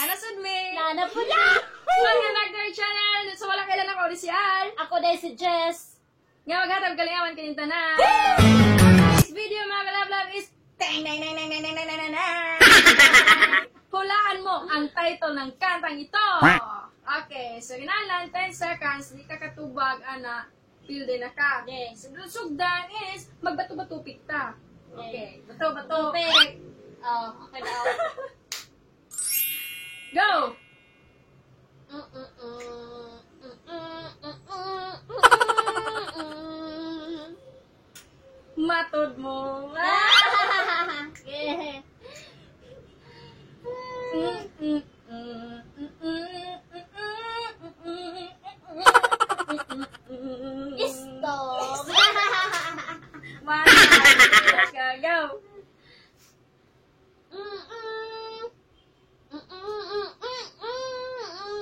Nanasad me! Nana pula! Welcome back to our channel! So wala kailan ako si Al. Ako din si Jess. Nga maghatag kalingawan kininta na. This video mga kalablab is tang tang tang tang tang tang tang tang tang. Hulaan mo ang title ng kantang ito. Okay, so ginalan 10 seconds, di ka katubag, ana, pilde na ka. Okay. So sugdan is magbato-bato pikta. Okay, bato-bato. Tupik. Oh, okay na. Go! Matod mo. Yeah. Stop. One, go.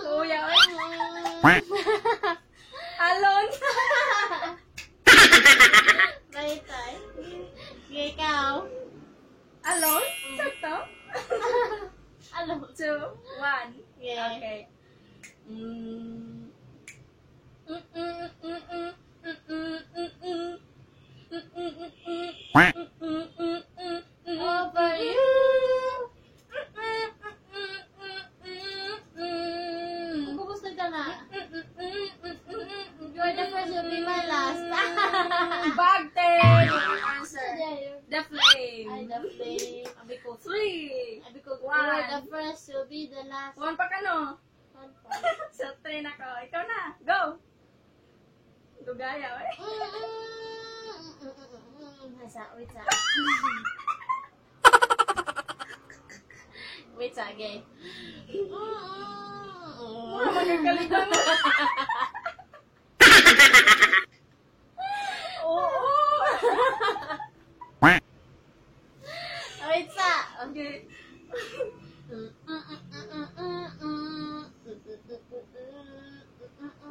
Kuya, alon. Bye-bye. Ikaw. Alon? Sakto? Ano? 2, 1. Yeah. Okay. Over you. Kumusta ka na? You're the first, you'll be my last. Bagtay! Answer. The flame. Ay, the flame. Abi ko. 3. Abi ko. One. You're the first, you'll be the last. 1 pa ka no? One pa. Sa 3 na ko. Ikaw na. Go! Dugaya, eh. Wait sa. Wait sa, gay. Magkakalitan mo. Oo. Wait sa. Okay.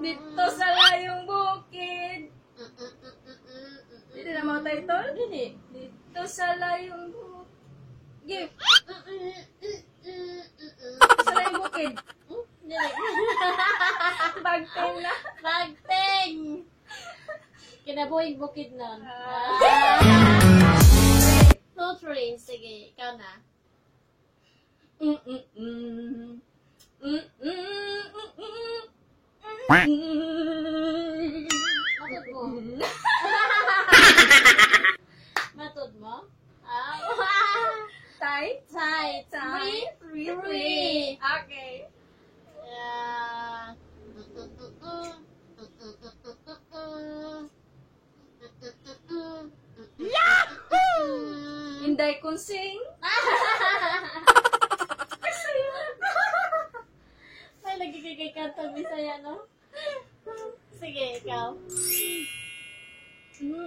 Dito sa layong bukid. Dito na mga title? Dili. Dito sa layong bukid. Give. Sa layong bukid. Dili. Bagteng na. Bagteng! Kinabuhing bukid nun. 2, 3. Sige, ikaw na. Matod mo. Matod mo? Tight. Tight. Tight. 3. Three. Okay. Yeah. Inday kunsing. May lagi kay kantang Bisaya, no? Sige, ikaw. Sino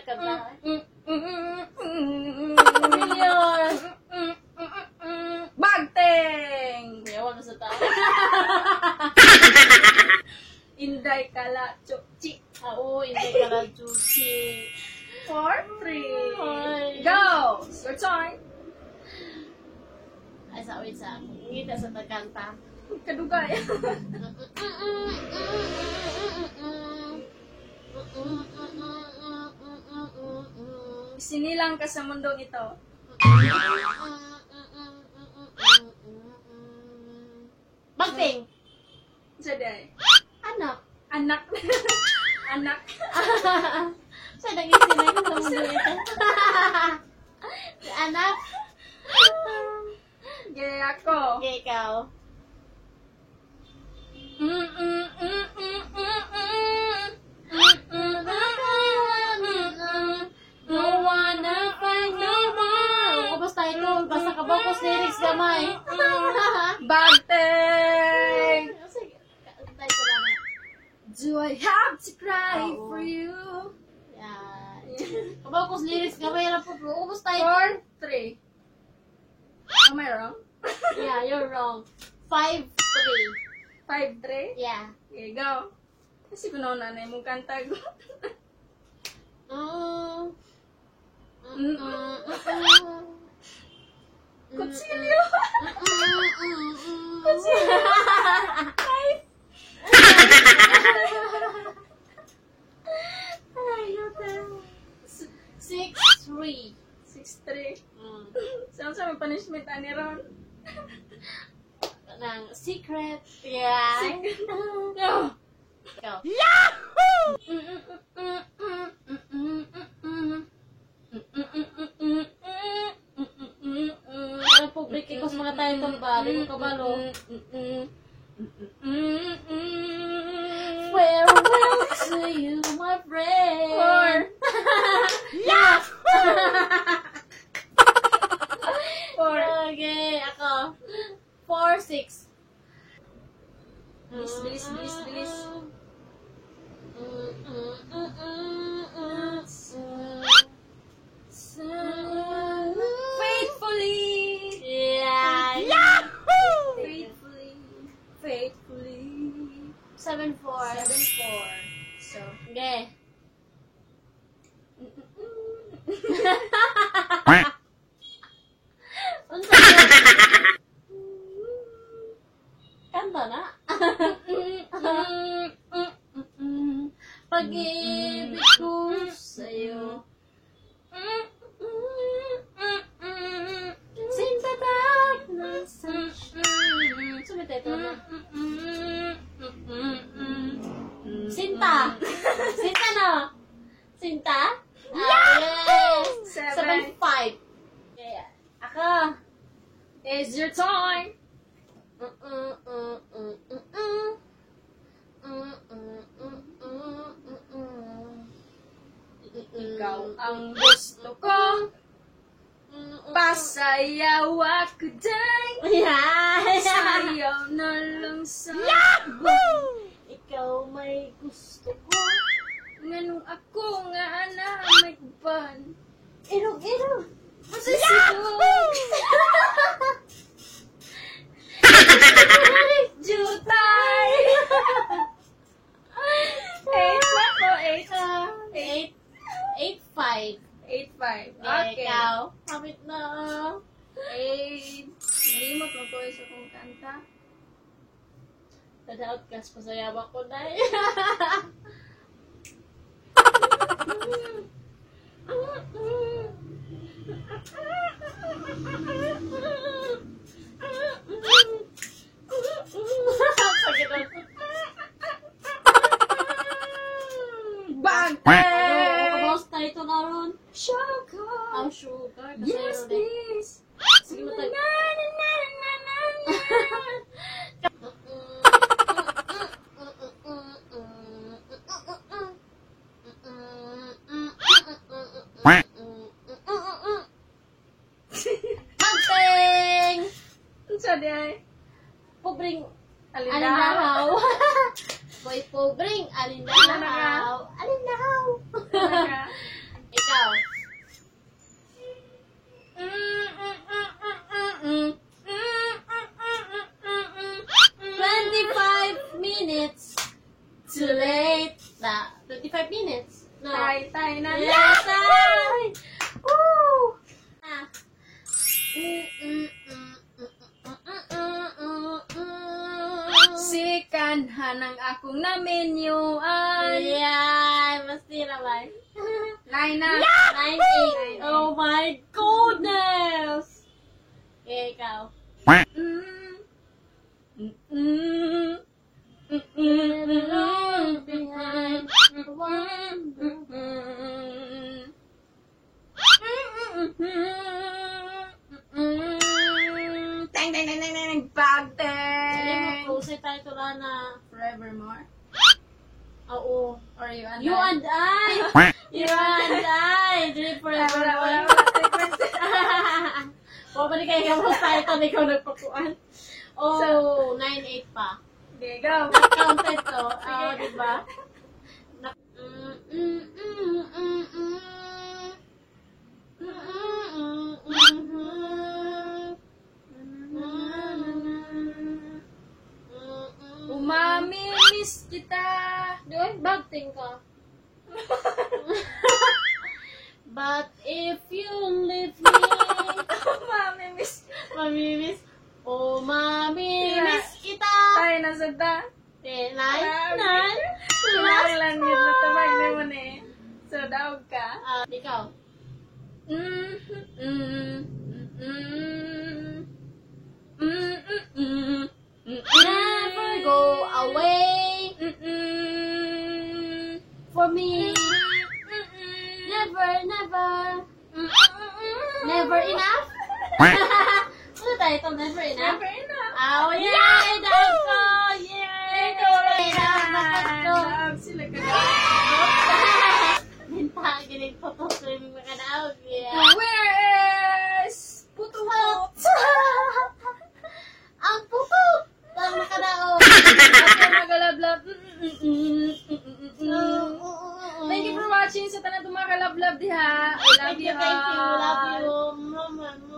ka ba? Million! Bagteng. Yawan mo sa tao. Inday kala chukchi. Oo, hindi ka na juicy. 4, 3. Ay. Go. Your time. Ay, sa wait sa. Ngita sa tagkanta. Kadugay. Sinilang ka sa mundong ito. Bagting! Saday. Anak! Anak. Anak. Siya naging sinay ko sa mundo ito. Anak! Gaya ako. Okay, ikaw. No wanna find no more. Kumusta ito? Basta ka ba ko lyrics gamay? Bagteng. Sige, tayo ko lang. Do I have to cry Oo. for you? Yan. Kabaw ko lyrics gamay na po. Kumusta ito? 4, 3. Am I wrong? Yeah, you're wrong. 5-3. 5, 3. Yeah. Okay, go. Kasi kuno na na mong kanta ko. Kutsilyo. Kutsilyo. Six, three. 6-3. Saan sa may punishment ani ron? Ng secret. Yeah. Secret. No. Go. Ang public ko sa mga title ba? Di ko kabalo. Farewell to you, my friend. Yeah! Four. Okay, ako. 4-6. Bilis, bilis, bilis. Faithfully. Yeah. Faithfully. Faithfully. 7-4. 7-4. So. Okay. Unsa? Kanta na? Pag-ibig ko sa'yo. Sintatag ng sunshine. Sumita ito na. Sinta. Sinta no? Sinta? Yes! 7-5. Okay. Ako. It's your time. Ikaw ang gusto ko. Pasayaw ako din. Yeah! Sayaw na lang sa Ikaw may gusto ko. nganong ako nga ana may kuban. Irog-irog. Masisigo. Jutay. 8 na ko, 8. 8-5. 8-5. Okay. Okay. Ikaw. Kapit na. 8. Nalimot mo po isa kong kanta. Tada-outcast pa sa yawa ko na Bantay! Kapos na ito na ron. Sugar! Ang sugar. Kasi Yes, yun eh. please! Sige, matag... Magting! Ano sa di ay? Pobring Alindahaw. alindahaw. Boy pobring alindahaw. Alindahaw. Ikaw. Minutes. Too late. 25 minutes. No. Tay na Yes, ay! Woo! Ah. Si kanhan ang akong namenyuan. Ayan, mas tira ba? 9 na. 9-8. Oh my goodness! Okay, ikaw. Behind Teng teng teng teng teng Hindi mo bagteng. close tayo ito na. Forevermore. Oo. Or you and You I. and I! You and I! Dream forever. Wala. Pabalik kayo ka tayo ito, ikaw nagpapuan. Oh, 9-8 pa. Okay, go. Counted to. Oo, diba? Umamiss kita. Joy, bagting ka. But if you leave me, Mami, miss. mamimiss, oh mamimiss kita. Tayo na sa da. Tenay, Kailangan yun na tabag naman eh. So, daog ka. Ikaw. Never go away for me. Never, never. Never enough? Ano tayo ito? Never enough? Never enough. Oh, yay! Dahil ko! Yay! Ikaw lang Dapat ko. Daog sila ka na. Minta, ginig po to sa mga kanaog. Yeah. Where is puto-hot? Ang puto! Ang mga kanaog. Ako magalablab. Thank you for watching sa tanan mga kalablab diha. I love Thank you. you, thank you. Love you. Mama.